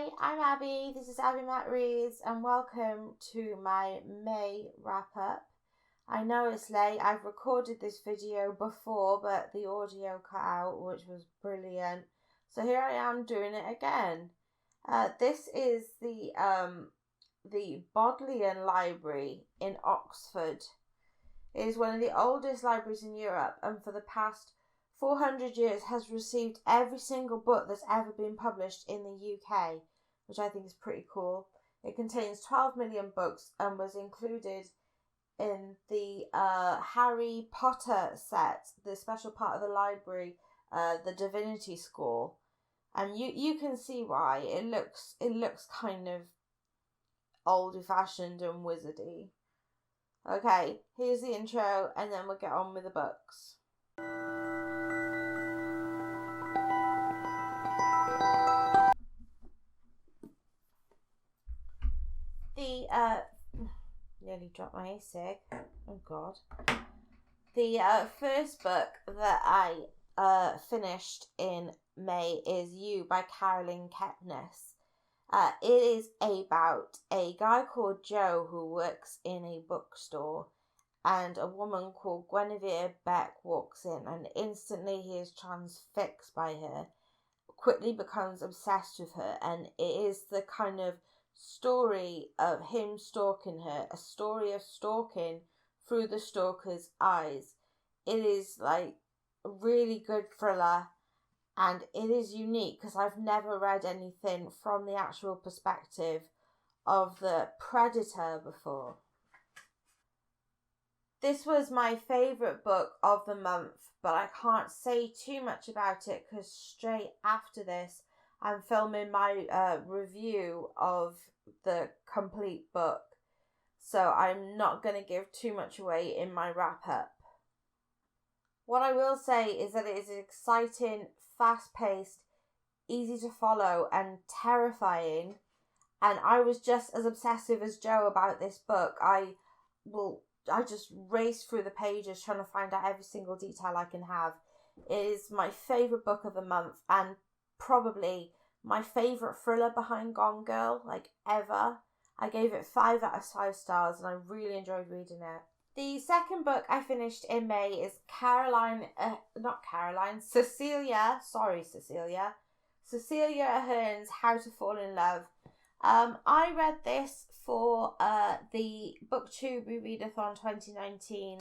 Hi, I'm Abby. This is Abby Matt Reads, and welcome to my May wrap-up. I know it's late. I've recorded this video before, but the audio cut out, which was brilliant. So here I am doing it again. This is the Bodleian Library in Oxford. It is one of the oldest libraries in Europe, and for the past 400 years has received every single book that's ever been published in the UK, which I think is pretty cool. It contains 12 million books and was included in the Harry Potter set, the special part of the library, the Divinity School. And you can see why. It looks kind of old-fashioned and wizardy. Okay, here's the intro and then we'll get on with the books. Nearly dropped my cig. Oh God. The first book that I finished in May is You by Caroline Kepnes. It is about a guy called Joe who works in a bookstore, and a woman called Guinevere Beck walks in, and instantly he is transfixed by her, quickly becomes obsessed with her, and it is the kind of story of him stalking her, a story of stalking through the stalker's eyes. It is like a really good thriller, and it is unique because I've never read anything from the actual perspective of the predator before. This was my favourite book of the month, but I can't say too much about it because straight after this I'm filming my review of the complete book, so I'm not going to give too much away in my wrap-up. What I will say is that it is exciting, fast-paced, easy to follow and terrifying, and I was just as obsessive as Joe about this book. I just raced through the pages trying to find out every single detail I can have. It is my favourite book of the month and probably my favourite thriller behind Gone Girl, ever. I gave it 5 out of 5 stars and I really enjoyed reading it. The second book I finished in May is Cecilia Ahern's How to Fall in Love. I read this for the BookTube ReReadathon 2019,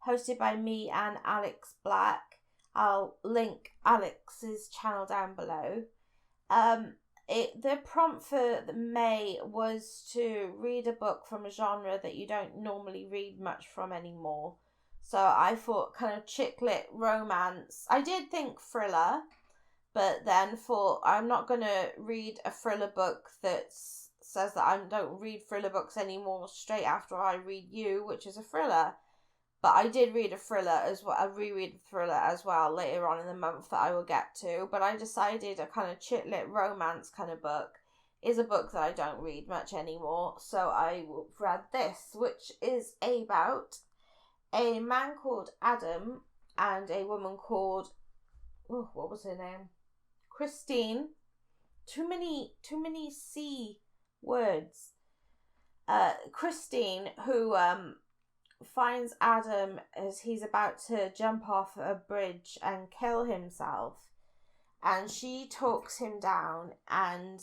hosted by me and Alex Black. I'll link Alex's channel down below. The prompt for May was to read a book from a genre that you don't normally read much from anymore. So I thought kind of chick lit romance. I did think thriller, but then thought I'm not going to read a thriller book that says that I don't read thriller books anymore straight after I read You, which is a thriller. But I did read a thriller as well, a reread thriller as well later on in the month that I will get to. But I decided a kind of chick lit romance kind of book is a book that I don't read much anymore. So I read this, which is about a man called Adam and a woman called, what was her name? Christine. Too many C words. Christine, who finds Adam as he's about to jump off a bridge and kill himself, and she talks him down and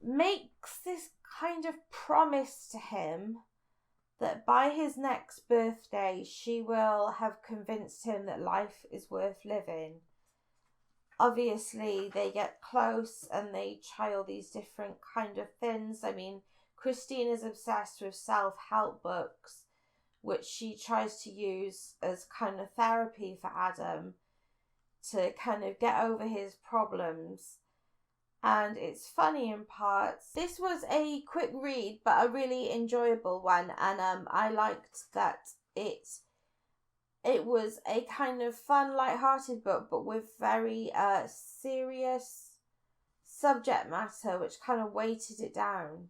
makes this kind of promise to him that by his next birthday she will have convinced him that life is worth living. Obviously they get close and they try all these different kind of things. I mean, Christine is obsessed with self-help books, which she tries to use as kind of therapy for Adam to kind of get over his problems. And it's funny in parts. This was a quick read, but a really enjoyable one. And I liked that it was a kind of fun, light-hearted book, but with very serious subject matter, which kind of weighted it down.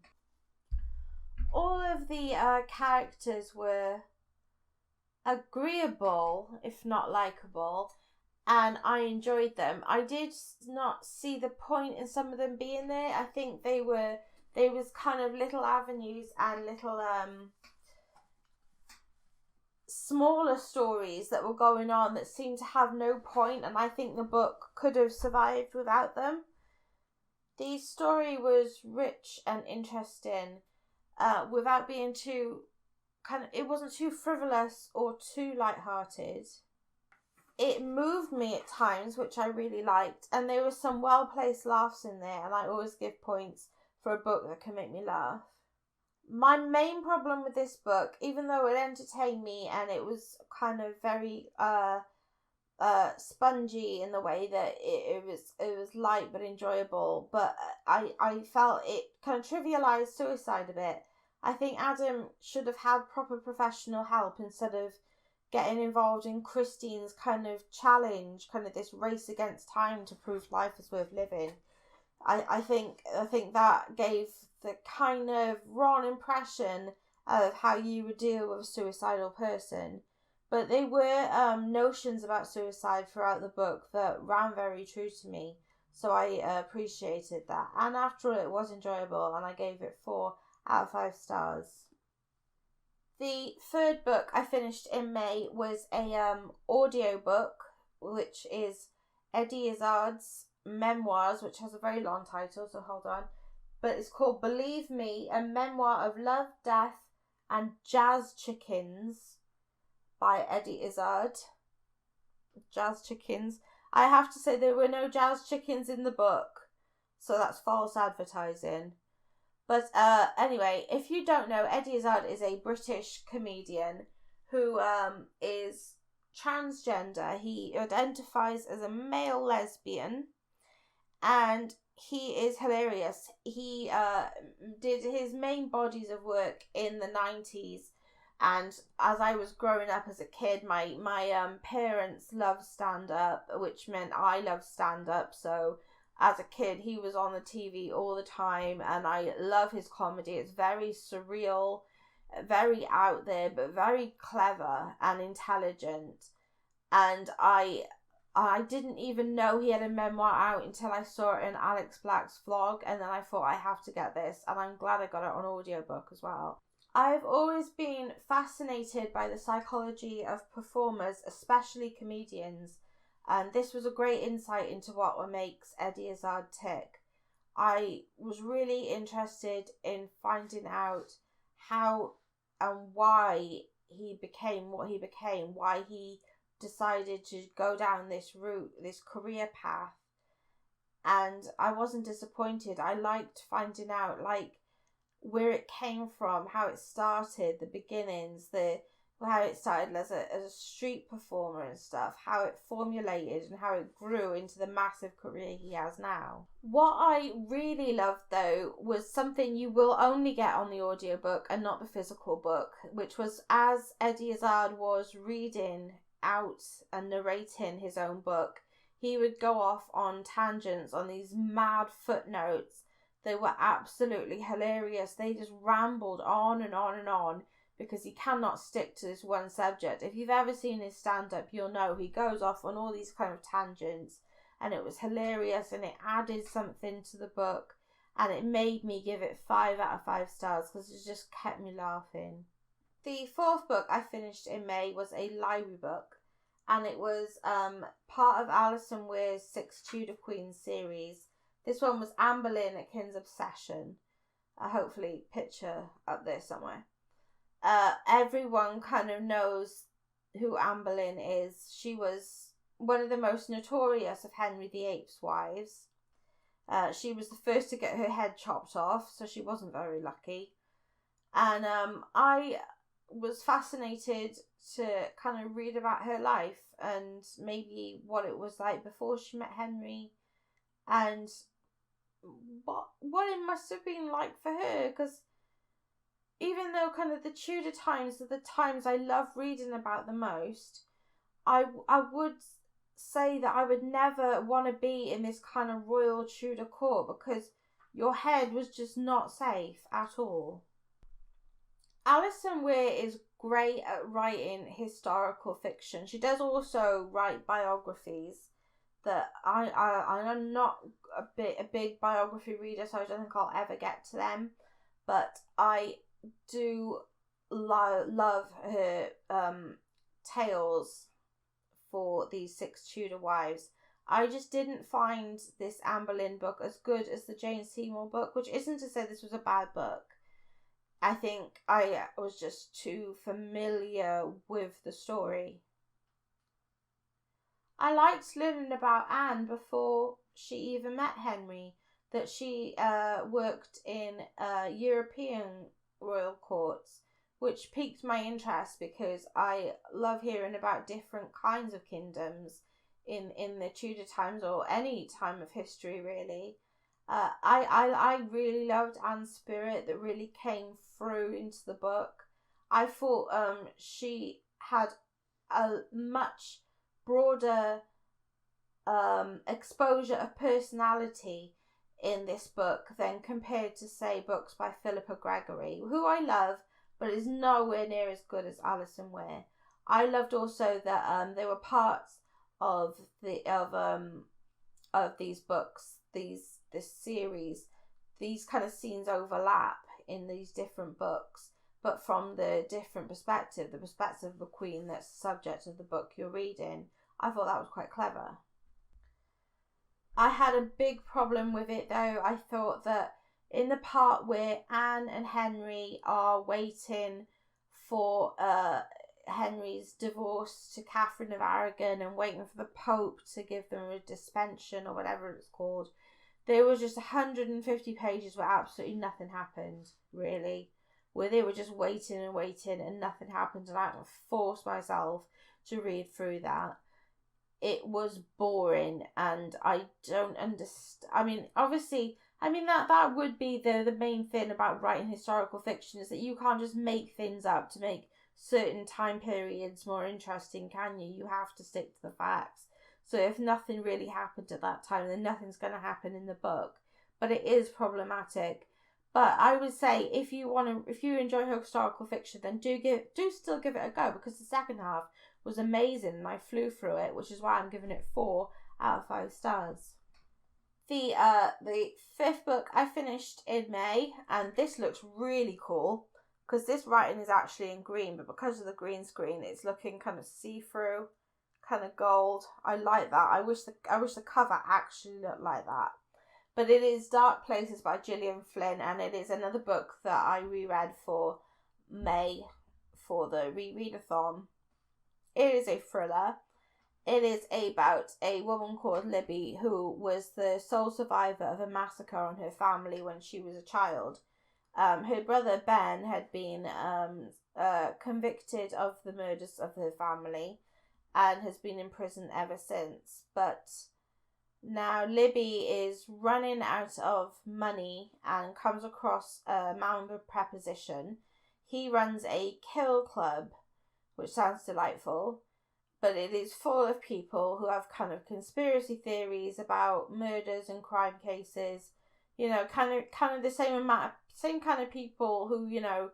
All of the characters were agreeable, if not likeable, and I enjoyed them. I did not see the point in some of them being there. I think they was kind of little avenues and little smaller stories that were going on that seemed to have no point, and I think the book could have survived without them. The story was rich and interesting, without being too it wasn't too frivolous or too light-hearted. It moved me at times, which I really liked, and there were some well-placed laughs in there, and I always give points for a book that can make me laugh. My main problem with this book, even though it entertained me and it was kind of very spongy in the way that it was light but enjoyable, but I felt it kind of trivialized suicide a bit. I think Adam should have had proper professional help instead of getting involved in Christine's kind of challenge, kind of this race against time to prove life is worth living. I think that gave the kind of wrong impression of how you would deal with a suicidal person. But there were notions about suicide throughout the book that ran very true to me, so I appreciated that. And after all, it was enjoyable, and I gave it 4 out of 5 stars. The third book I finished in May was a audio book, which is Eddie Izzard's memoirs, which has a very long title, so hold on. But it's called Believe Me, a memoir of love, death, and jazz chickens by Eddie Izzard. Jazz chickens. I have to say there were no jazz chickens in the book, so that's false advertising. But anyway, if you don't know, Eddie Izzard is a British comedian who is transgender. He identifies as a male lesbian, and he is hilarious. He did his main bodies of work in the 90s, and as I was growing up as a kid, my parents loved stand-up, which meant I loved stand-up, so as a kid, he was on the TV all the time, and I love his comedy. It's very surreal, very out there, but very clever and intelligent. And I didn't even know he had a memoir out until I saw it in Alex Black's vlog, and then I thought, I have to get this, and I'm glad I got it on audiobook as well. I've always been fascinated by the psychology of performers, especially comedians, and this was a great insight into what makes Eddie Izzard tick. I was really interested in finding out how and why he became what he became, why he decided to go down this route, this career path, and I wasn't disappointed. I liked finding out where it came from, how it started, the beginnings, how it started as a street performer and stuff, how it formulated and how it grew into the massive career he has now. What I really loved though was something you will only get on the audiobook and not the physical book, which was as Eddie Izzard was reading out and narrating his own book, he would go off on tangents on these mad footnotes. They were absolutely hilarious. They just rambled on and on and on, because he cannot stick to this one subject. If you've ever seen his stand-up, you'll know he goes off on all these kind of tangents, and it was hilarious, and it added something to the book, and it made me give it 5 out of 5 stars, because it just kept me laughing. The fourth book I finished in May was a library book, and it was part of Alison Weir's 6 Tudor Queens series. This one was Anne Boleyn, A King's Obsession. Hopefully picture up there somewhere. Everyone kind of knows who Anne Boleyn is. She was one of the most notorious of Henry VIII's wives. She was the first to get her head chopped off, so she wasn't very lucky. And I was fascinated to kind of read about her life and maybe what it was like before she met Henry, and what it must have been like for her, because even though kind of the Tudor times are the times I love reading about the most, I would say that I would never want to be in this kind of royal Tudor court, because your head was just not safe at all. Alison Weir is great at writing historical fiction. She does also write biographies that I'm not a big biography reader, so I don't think I'll ever get to them. But I do love her tales for these 6 Tudor wives. I just didn't find this Anne Boleyn book as good as the Jane Seymour book, which isn't to say this was a bad book. I think I was just too familiar with the story. I liked learning about Anne before she even met Henry, that she worked in European royal courts, which piqued my interest because I love hearing about different kinds of kingdoms in the Tudor times, or any time of history really. I really loved Anne's spirit that really came through into the book. I thought she had a much broader exposure of personality in this book than compared to, say, books by Philippa Gregory, who I love, but is nowhere near as good as Alison Ware. I loved also that there were parts of these books, this series, these kind of scenes overlap in these different books, but from the different perspective, the perspective of the Queen that's the subject of the book you're reading. I thought that was quite clever. I had a big problem with it though. I thought that in the part where Anne and Henry are waiting for Henry's divorce to Catherine of Aragon and waiting for the Pope to give them a dispensation or whatever it's called, there was just 150 pages where absolutely nothing happened, really. Where they were just waiting and waiting and nothing happened, and I had to force myself to read through that. It was boring, and I don't understand. I mean, obviously, that would be the main thing about writing historical fiction, is that you can't just make things up to make certain time periods more interesting, can you? You have to stick to the facts. So if nothing really happened at that time, then nothing's going to happen in the book. But it is problematic. But I would say if you enjoy historical fiction, then do still give it a go, because the second half was amazing and I flew through it, which is why I'm giving it 4 out of 5 stars. The 5th book I finished in May, and this looks really cool because this writing is actually in green, but because of the green screen, it's looking kind of see-through, kind of gold. I like that. I wish the cover actually looked like that. But it is Dark Places by Gillian Flynn, and it is another book that I reread for May for the ReReadathon. It is a thriller. It is about a woman called Libby who was the sole survivor of a massacre on her family when she was a child. Her brother Ben had been convicted of the murders of her family and has been in prison ever since. But now Libby is running out of money and comes across a man with preposition. He runs a kill club, which sounds delightful, but it is full of people who have kind of conspiracy theories about murders and crime cases. You know, kind of the same kind of people who, you know,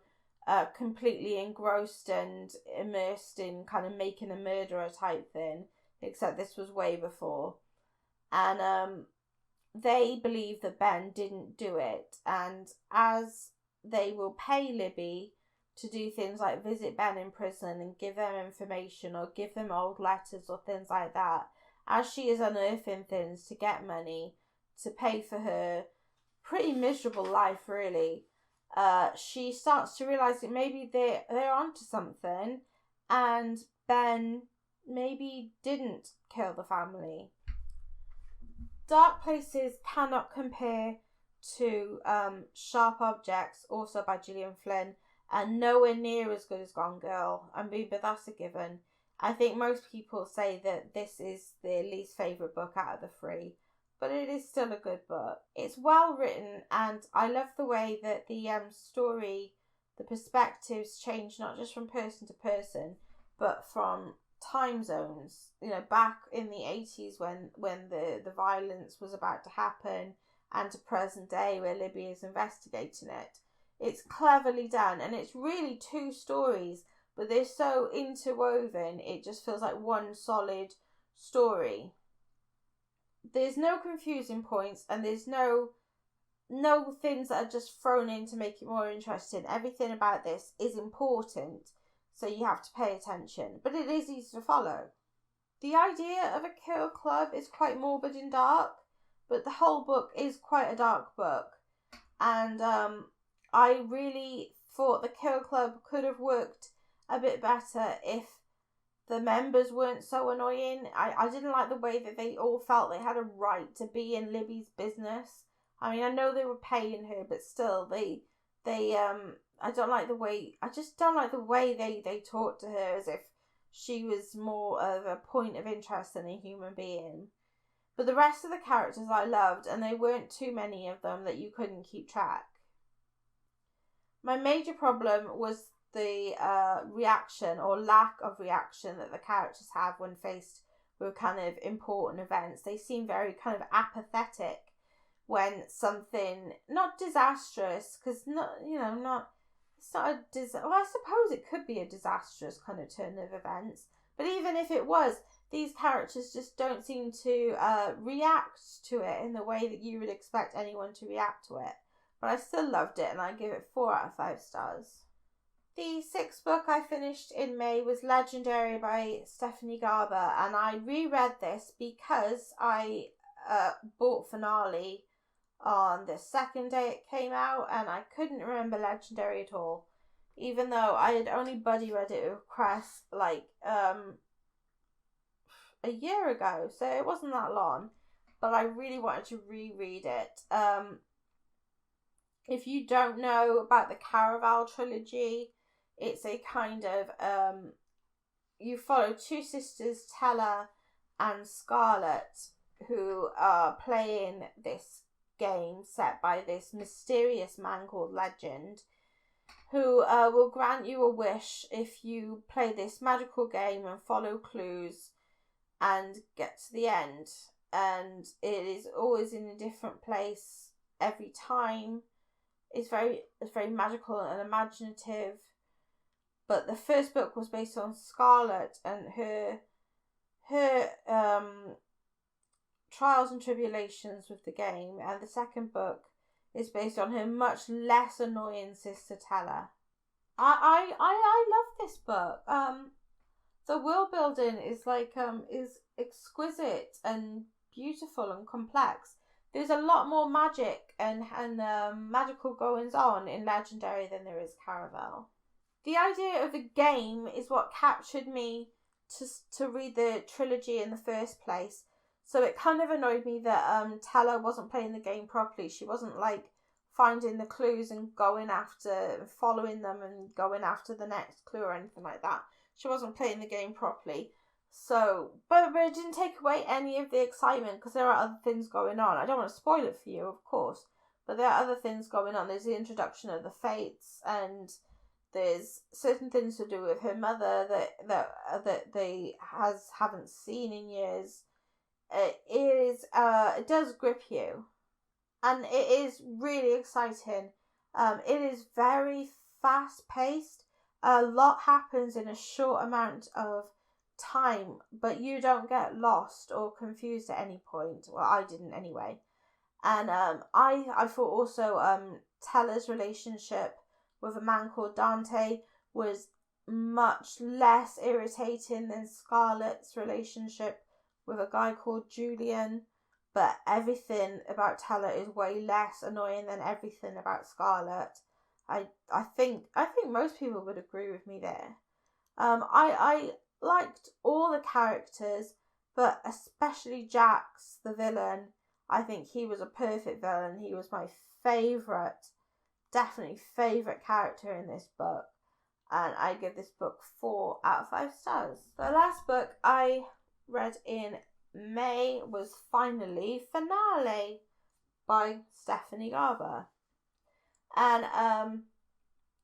completely engrossed and immersed in kind of making a murderer type thing, except this was way before. And they believe that Ben didn't do it, and as they will pay Libby to do things like visit Ben in prison and give them information or give them old letters or things like that, as she is unearthing things to get money to pay for her pretty miserable life, really, she starts to realise that maybe they're onto something, and Ben maybe didn't kill the family. Dark Places cannot compare to Sharp Objects, also by Gillian Flynn, and nowhere near as good as Gone Girl. I mean, but that's a given. I think most people say that this is their least favourite book out of the 3, but it is still a good book. It's well written, and I love the way that the story, the perspectives change not just from person to person, but from time zones. You know, back in the 80s when the violence was about to happen, and to present day where Libby is investigating it. It's cleverly done, and it's really 2 stories, but they're so interwoven, it just feels like one solid story. There's no confusing points, and there's no things that are just thrown in to make it more interesting. Everything about this is important, so you have to pay attention, but it is easy to follow. The idea of a kill club is quite morbid and dark, but the whole book is quite a dark book, and I really thought the kill club could have worked a bit better if the members weren't so annoying. I didn't like the way that they all felt they had a right to be in Libby's business. I mean, I know they were paying her, but still, I don't like the way, I just don't like the way they talked to her as if she was more of a point of interest than a human being. But the rest of the characters I loved, and there weren't too many of them that you couldn't keep track. My major problem was the reaction or lack of reaction that the characters have when faced with kind of important events. They seem very kind of apathetic when something, not disastrous, because it's not a well, I suppose it could be a disastrous kind of turn of events, but even if it was, these characters just don't seem to react to it in the way that you would expect anyone to react to it. But I still loved it, and I give it 4 out of 5 stars. The 6th book I finished in May was Legendary by Stephanie Garber, and I reread this because I bought Finale on the second day it came out, and I couldn't remember Legendary at all, even though I had only buddy read it with Cress like a year ago, so it wasn't that long, but I really wanted to reread it. If you don't know about the Caraval trilogy, it's a kind of you follow 2 sisters, Tella and Scarlet, who are playing this game set by this mysterious man called Legend, who will grant you a wish if you play this magical game and follow clues and get to the end. And it is always in a different place every time. It's very magical and imaginative. But the first book was based on Scarlet and her trials and tribulations with the game, and the second book is based on her much less annoying sister Tella. I love this book. The world building is is exquisite and beautiful and complex. There's a lot more magic and magical goings on in Legendary than there is Caraval. The idea of the game is what captured me to read the trilogy in the first place. So it kind of annoyed me that Tella wasn't playing the game properly. She wasn't finding the clues and following them and going after the next clue or anything like that. She wasn't playing the game properly. So, but it didn't take away any of the excitement because there are other things going on. I don't want to spoil it for you, of course, but there are other things going on. There's the introduction of the Fates, and there's certain things to do with her mother that they haven't seen in years. It does grip you, and it is really exciting. It is very fast paced. A lot happens in a short amount of time, but you don't get lost or confused at any point. Well, I didn't anyway. And I thought also Tella's relationship with a man called Dante was much less irritating than Scarlet's relationship with a guy called Julian, but everything about Tella is way less annoying than everything about Scarlet. I think most people would agree with me there. I liked all the characters, but especially Jax, the villain. I think he was a perfect villain. He was my definitely favourite character in this book. And I give this book 4 out of 5 stars. The last book I read in May was finally Finale by Stephanie Garber. And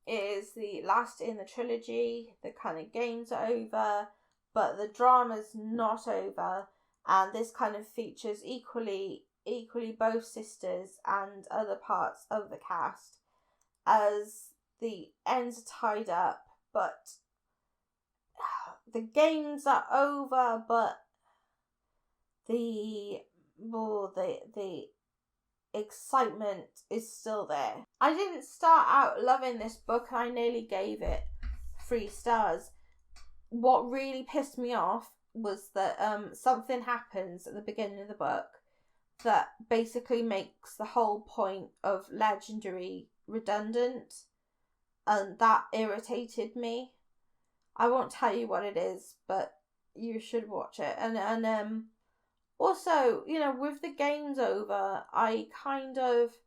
it is the last in the trilogy. The kind of games are over, but the drama's not over. And this kind of features equally both sisters and other parts of the cast, as the ends are tied up, but the games are over, but the excitement is still there. I didn't start out loving this book, and I nearly gave it 3 stars. What really pissed me off was that something happens at the beginning of the book that basically makes the whole point of Legendary redundant, and that irritated me. I won't tell you what it is, but you should watch it. And also, you know, with the games over, I kind of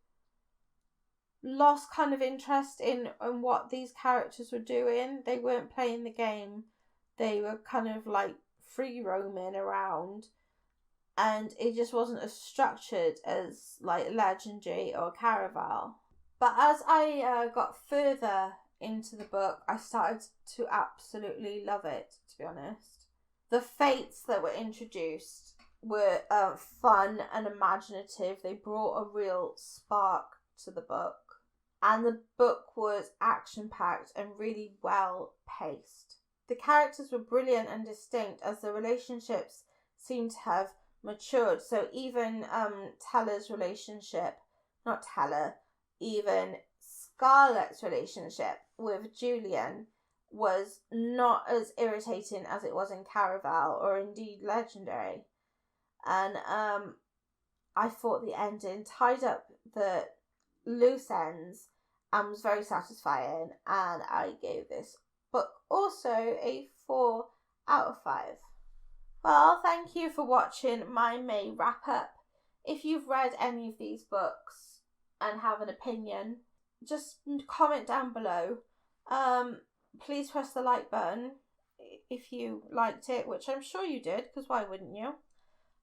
lost kind of interest in what these characters were doing. They weren't playing the game. They were kind of like free roaming around, and it just wasn't as structured as like Legendary or Caraval. But as I got further into the book, I started to absolutely love it, to be honest. The fates that were introduced were fun and imaginative. They brought a real spark to the book. And the book was action-packed and really well paced. The characters were brilliant and distinct, as the relationships seemed to have matured. So even Teller's relationship, not Teller, even Scarlett's relationship with Julian was not as irritating as it was in Caraval or indeed Legendary. And I thought the ending tied up the loose ends and was very satisfying, and I gave this book also a 4 out of 5. Well, thank you for watching my May wrap up. If you've read any of these books and have an opinion, just comment down below. Please press the like button if you liked it, which I'm sure you did, because why wouldn't you?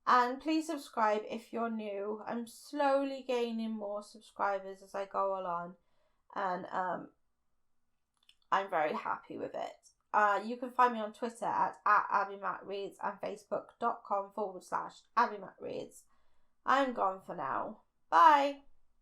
And please subscribe if you're new. I'm slowly gaining more subscribers as I go along, and I'm very happy with it. You can find me on Twitter at AbbieMattReads and Facebook.com/AbbieMattReads. I'm gone for now. Bye.